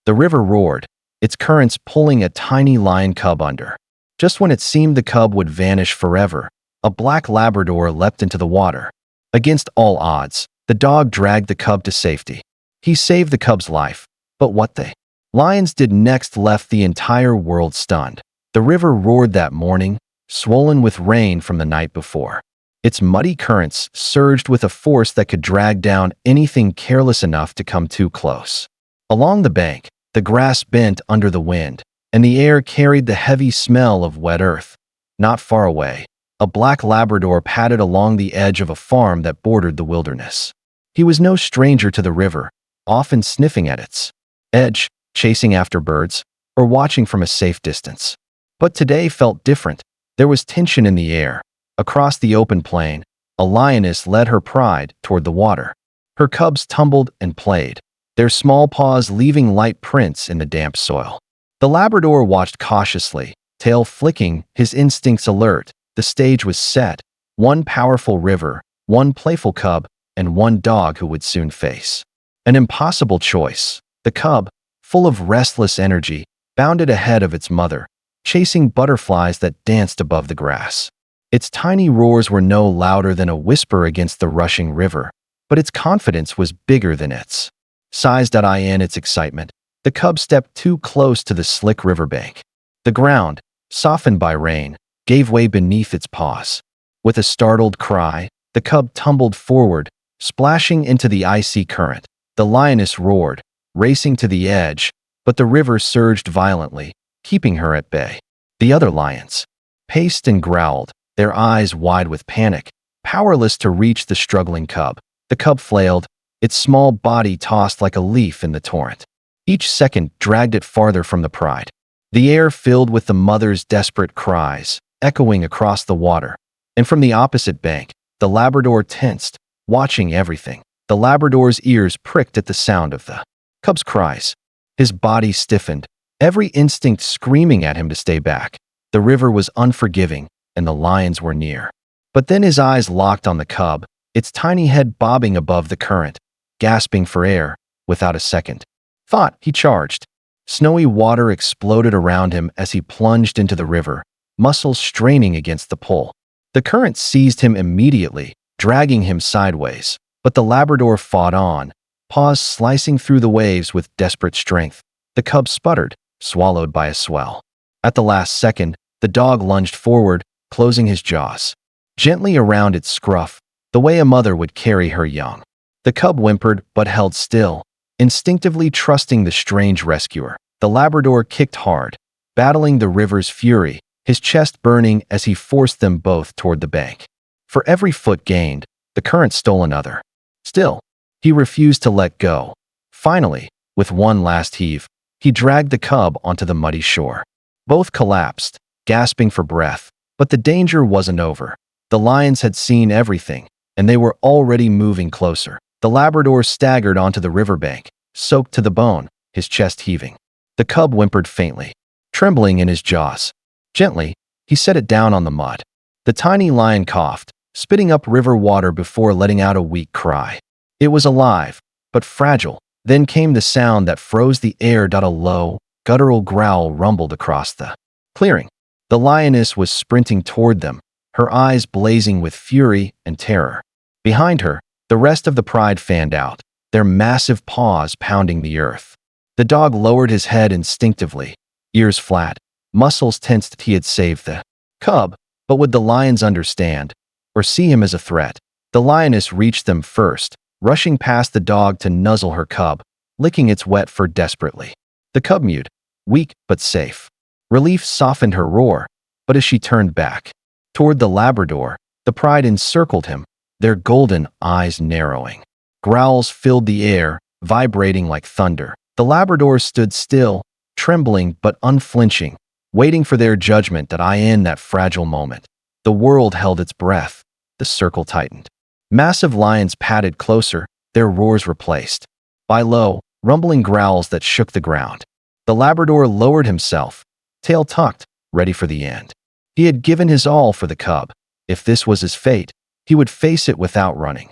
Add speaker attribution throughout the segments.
Speaker 1: The river roared, its currents pulling a tiny lion cub under. Just when it seemed the cub would vanish forever, a black Labrador leapt into the water. Against all odds, the dog dragged the cub to safety. He saved the cub's life, but what the lions did next left the entire world stunned. The river roared that morning, swollen with rain from the night before. Its muddy currents surged with a force that could drag down anything careless enough to come too close. Along the bank, the grass bent under the wind, and the air carried the heavy smell of wet earth. Not far away, a black Labrador padded along the edge of a farm that bordered the wilderness. He was no stranger to the river, often sniffing at its edge, chasing after birds, or watching from a safe distance. But today felt different. There was tension in the air. Across the open plain, a lioness led her pride toward the water. Her cubs tumbled and played, their small paws leaving light prints in the damp soil. The Labrador watched cautiously, tail flicking, his instincts alert. The stage was set. One powerful river, one playful cub, and one dog who would soon face an impossible choice. The cub, full of restless energy, bounded ahead of its mother, chasing butterflies that danced above the grass. Its tiny roars were no louder than a whisper against the rushing river, but its confidence was bigger than its size. In its excitement, the cub stepped too close to the slick riverbank. The ground, softened by rain, gave way beneath its paws. With a startled cry, the cub tumbled forward, splashing into the icy current. The lioness roared, racing to the edge, but the river surged violently, keeping her at bay. The other lions paced and growled, their eyes wide with panic, powerless to reach the struggling cub. The cub flailed, its small body tossed like a leaf in the torrent. Each second dragged it farther from the pride. The air filled with the mother's desperate cries, echoing across the water. And from the opposite bank, the Labrador tensed, watching everything. The Labrador's ears pricked at the sound of the cub's cries. His body stiffened, every instinct screaming at him to stay back. The river was unforgiving, and the lions were near. But then his eyes locked on the cub, its tiny head bobbing above the current, gasping for air. Without a second thought, he charged. Snowy water exploded around him as he plunged into the river, muscles straining against the pull. The current seized him immediately, dragging him sideways. But the Labrador fought on, paws slicing through the waves with desperate strength. The cub sputtered, swallowed by a swell. At the last second, the dog lunged forward, closing his jaws gently around its scruff, the way a mother would carry her young. The cub whimpered but held still, instinctively trusting the strange rescuer. The Labrador kicked hard, battling the river's fury, his chest burning as he forced them both toward the bank. For every foot gained, the current stole another. Still, he refused to let go. Finally, with one last heave, he dragged the cub onto the muddy shore. Both collapsed, gasping for breath, but the danger wasn't over. The lions had seen everything, and they were already moving closer. The Labrador staggered onto the riverbank, soaked to the bone, his chest heaving. The cub whimpered faintly, trembling in his jaws. Gently, he set it down on the mud. The tiny lion coughed, spitting up river water before letting out a weak cry. It was alive, but fragile. Then came the sound that froze the air. A low, guttural growl rumbled across the clearing. The lioness was sprinting toward them, her eyes blazing with fury and terror. Behind her, the rest of the pride fanned out, their massive paws pounding the earth. The dog lowered his head instinctively, ears flat, muscles tensed. He had saved the cub, but would the lions understand or see him as a threat? The lioness reached them first, rushing past the dog to nuzzle her cub, licking its wet fur desperately. The cub mewed, weak but safe. Relief softened her roar, but as she turned back toward the Labrador, the pride encircled him, their golden eyes narrowing. Growls filled the air, vibrating like thunder. The Labrador stood still, trembling but unflinching, waiting for their judgment. In that fragile moment, the world held its breath. The circle tightened. Massive lions padded closer, their roars replaced by low, rumbling growls that shook the ground. The Labrador lowered himself, tail tucked, ready for the end. He had given his all for the cub. If this was his fate, he would face it without running.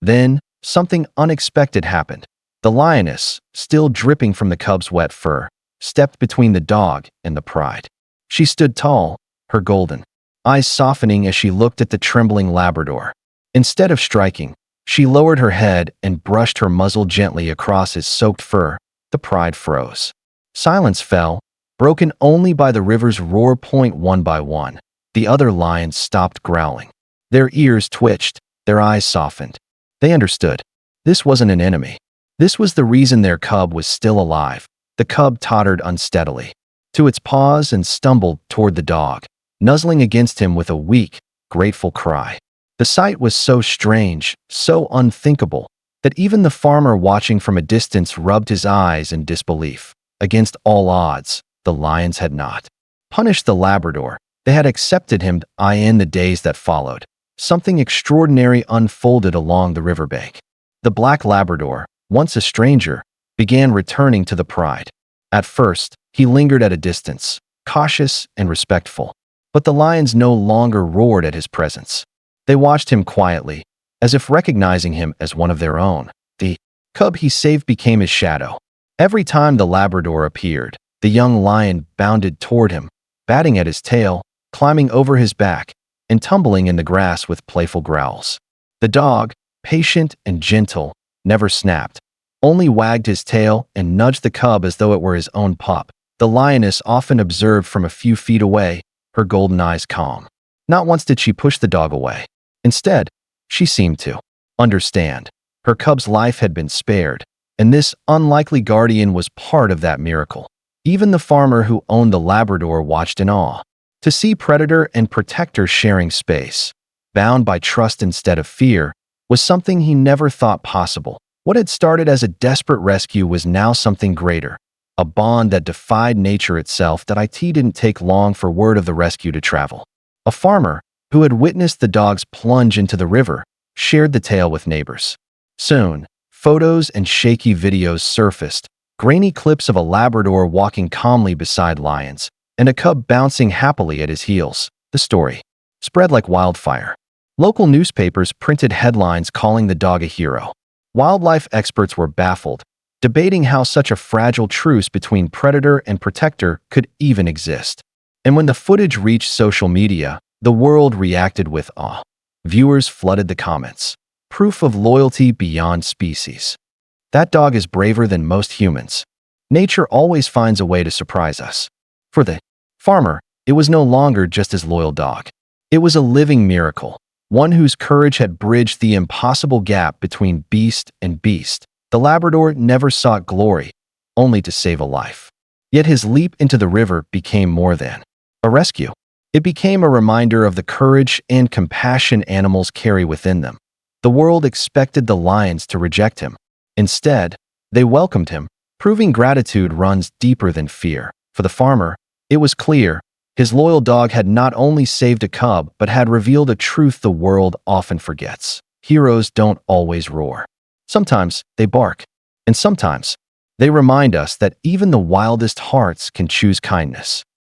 Speaker 1: Then, something unexpected happened. The lioness, still dripping from the cub's wet fur, stepped between the dog and the pride. She stood tall, her golden eyes softening as she looked at the trembling Labrador. Instead of striking, she lowered her head and brushed her muzzle gently across his soaked fur. The pride froze. Silence fell, broken only by the river's roar. One by one, the other lions stopped growling. Their ears twitched, their eyes softened. They understood. This wasn't an enemy. This was the reason their cub was still alive. The cub tottered unsteadily to its paws and stumbled toward the dog, nuzzling against him with a weak, grateful cry. The sight was so strange, so unthinkable, that even the farmer watching from a distance rubbed his eyes in disbelief. Against all odds, the lions had not punished the Labrador. They had accepted him. In the days that followed, something extraordinary unfolded along the riverbank. The black Labrador, once a stranger, began returning to the pride. At first, he lingered at a distance, cautious and respectful. But the lions no longer roared at his presence. They watched him quietly, as if recognizing him as one of their own. The cub he saved became his shadow. Every time the Labrador appeared, the young lion bounded toward him, batting at his tail, climbing over his back, and tumbling in the grass with playful growls. The dog, patient and gentle, never snapped, only wagged his tail and nudged the cub as though it were his own pup. The lioness often observed from a few feet away, her golden eyes calm. Not once did she push the dog away. Instead, she seemed to understand. Her cub's life had been spared, and this unlikely guardian was part of that miracle. Even the farmer who owned the Labrador watched in awe. To see predator and protector sharing space, bound by trust instead of fear, was something he never thought possible. What had started as a desperate rescue was now something greater, a bond that defied nature itself. It didn't take long for word of the rescue to travel. A farmer, who had witnessed the dog's plunge into the river, shared the tale with neighbors. Soon, photos and shaky videos surfaced, grainy clips of a Labrador walking calmly beside lions, and a cub bouncing happily at his heels. The story spread like wildfire. Local newspapers printed headlines calling the dog a hero. Wildlife experts were baffled, debating how such a fragile truce between predator and protector could even exist. And when the footage reached social media, the world reacted with awe. Viewers flooded the comments. Proof of loyalty beyond species. That dog is braver than most humans. Nature always finds a way to surprise us. For the farmer, it was no longer just his loyal dog. It was a living miracle, one whose courage had bridged the impossible gap between beast and beast. The Labrador never sought glory, only to save a life. Yet his leap into the river became more than a rescue. It became a reminder of the courage and compassion animals carry within them. The world expected the lions to reject him. Instead, they welcomed him, proving gratitude runs deeper than fear. For the farmer, it was clear. His loyal dog had not only saved a cub, but had revealed a truth the world often forgets. Heroes don't always roar. Sometimes they bark, and sometimes they remind us that even the wildest hearts can choose kindness.